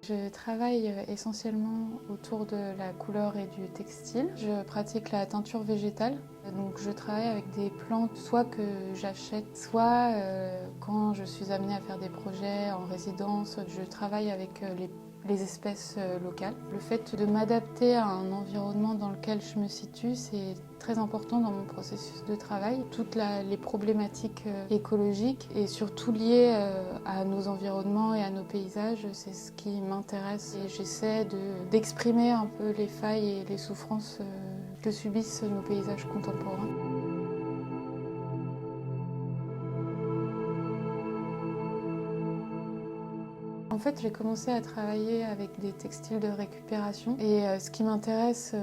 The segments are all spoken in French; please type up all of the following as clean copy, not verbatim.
Je travaille essentiellement autour de la couleur et du textile. Je pratique la teinture végétale. Donc je travaille avec des plantes soit que j'achète, soit quand je suis amenée à faire des projets en résidence, je travaille avec les espèces locales. Le fait de m'adapter à un environnement dans lequel je me situe, c'est très important dans mon processus de travail. Toutes les problématiques écologiques et surtout liées à nos environnements et à nos paysages, c'est ce qui m'intéresse. Et j'essaie d'exprimer un peu les failles et les souffrances que subissent nos paysages contemporains. En fait, j'ai commencé à travailler avec des textiles de récupération et ce qui m'intéresse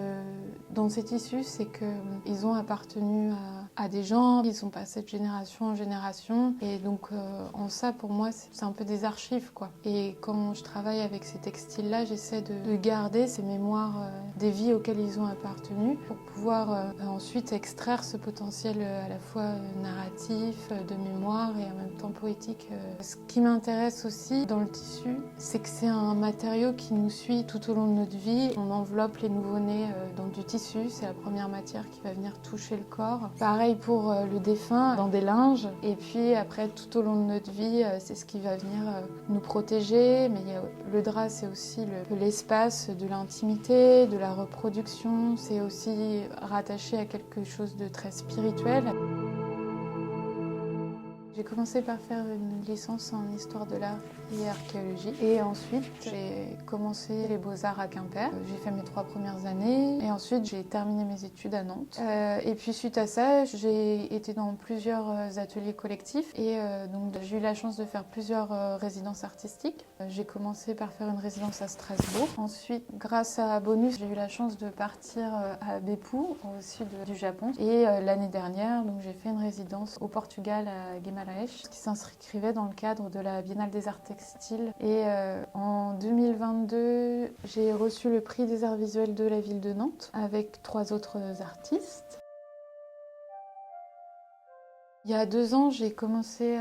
dans ces tissus, c'est qu'ils ont appartenu à des gens, ils sont passés de génération en génération et donc en ça, pour moi, c'est un peu des archives, quoi. Et quand je travaille avec ces textiles-là, j'essaie de garder ces mémoires des vies auxquelles ils ont appartenu pour pouvoir ensuite extraire ce potentiel à la fois narratif, de mémoire et en même temps poétique. Ce qui m'intéresse aussi dans le tissu, c'est que c'est un matériau qui nous suit tout au long de notre vie. On enveloppe les nouveau-nés dans du tissu, c'est la première matière qui va venir toucher le corps. Pareil pour le défunt, dans des linges. Et puis après, tout au long de notre vie, c'est ce qui va venir nous protéger. Mais le drap, c'est aussi l'espace de l'intimité, de la reproduction. C'est aussi rattaché à quelque chose de très spirituel. J'ai commencé par faire une licence en histoire de l'art et archéologie. Et ensuite, j'ai commencé les beaux-arts à Quimper. J'ai fait mes 3 premières années. Et ensuite, j'ai terminé mes études à Nantes. Et puis suite à ça, j'ai été dans plusieurs ateliers collectifs. Et donc, j'ai eu la chance de faire plusieurs résidences artistiques. J'ai commencé par faire une résidence à Strasbourg. Ensuite, grâce à Bonus, j'ai eu la chance de partir à Beppu, au sud du Japon. Et l'année dernière, donc, j'ai fait une résidence au Portugal à Guimarães, qui s'inscrivait dans le cadre de la Biennale des Arts Textiles. Et en 2022, j'ai reçu le prix des arts visuels de la ville de Nantes avec 3 autres artistes. Il y a 2 ans, j'ai commencé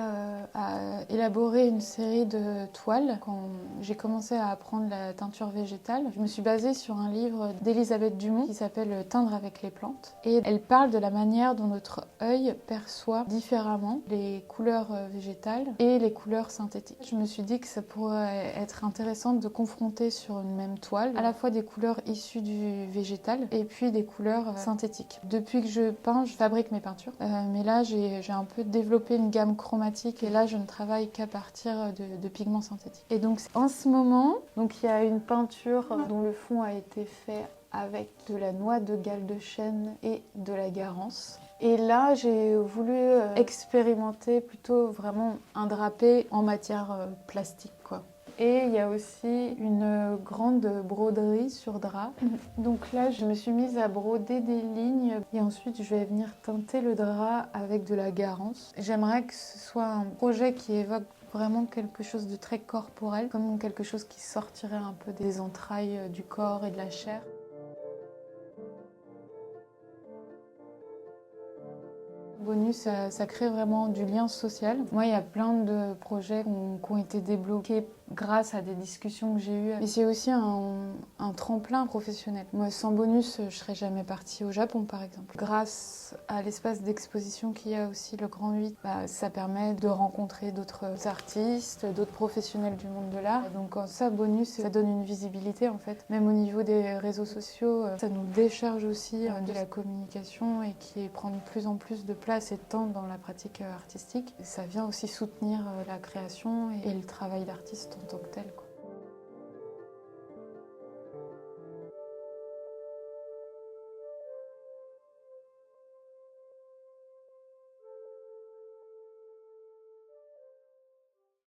à élaborer une série de toiles. Quand j'ai commencé à apprendre la teinture végétale, je me suis basée sur un livre d'Elisabeth Dumont qui s'appelle « Teindre avec les plantes ». Et elle parle de la manière dont notre œil perçoit différemment les couleurs végétales et les couleurs synthétiques. Je me suis dit que ça pourrait être intéressant de confronter sur une même toile à la fois des couleurs issues du végétal et puis des couleurs synthétiques. Depuis que je peins, je fabrique mes peintures. Mais là, j'ai un peu développé une gamme chromatique et là je ne travaille qu'à partir de pigments synthétiques. Et donc en ce moment, il y a une peinture dont le fond a été fait avec de la noix de gale de chêne et de la garance. Et là, j'ai voulu expérimenter plutôt vraiment un drapé en matière plastique, quoi. Et il y a aussi une grande broderie sur drap. Donc là, je me suis mise à broder des lignes et ensuite je vais venir teinter le drap avec de la garance. J'aimerais que ce soit un projet qui évoque vraiment quelque chose de très corporel, comme quelque chose qui sortirait un peu des entrailles du corps et de la chair. Bonus, ça crée vraiment du lien social. Moi, il y a plein de projets qui ont été débloqués grâce à des discussions que j'ai eues. Mais c'est aussi un tremplin professionnel. Moi, sans Bonus, je ne serais jamais partie au Japon, par exemple. Grâce à l'espace d'exposition qu'il y a aussi, le Grand 8, ça permet de rencontrer d'autres artistes, d'autres professionnels du monde de l'art. Donc ça, Bonus, ça donne une visibilité, en fait. Même au niveau des réseaux sociaux, ça nous décharge aussi de la communication et qui prend de plus en plus de place et de temps dans la pratique artistique. Ça vient aussi soutenir la création et le travail d'artiste en tant que tel, quoi.